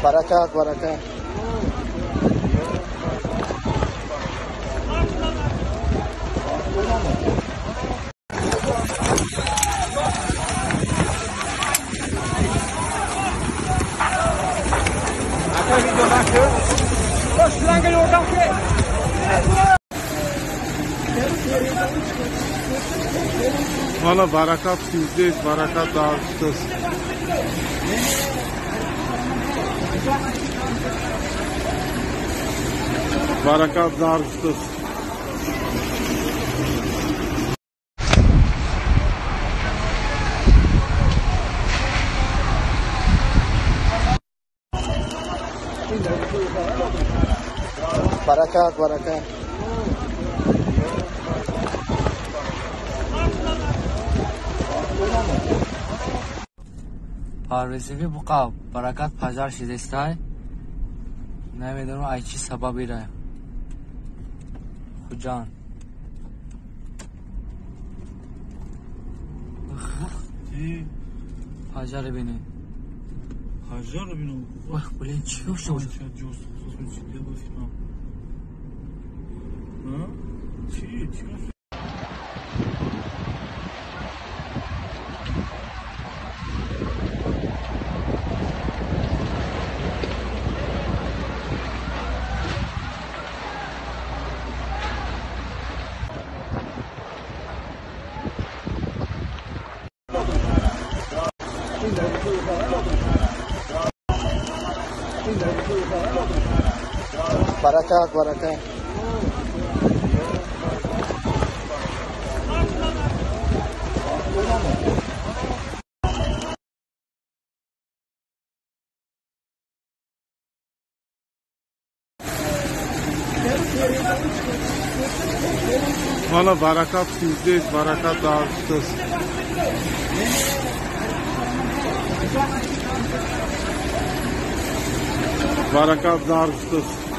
Barakat, barakat. Valla barakat sizdeyiz, barakat dağıtıyoruz. Barakat dağıtıyoruz. Barakat, barakat. پرویزی بقا برکت پجر شدسته نمیدونم ای چی سببی ره خوجان پجر بینی Hajar bino. وای بلین چی شد Barakat, barakat. Valla barakat sizdeyiz, barakat dağıtıyoruz. Barakat dağıtıyoruz.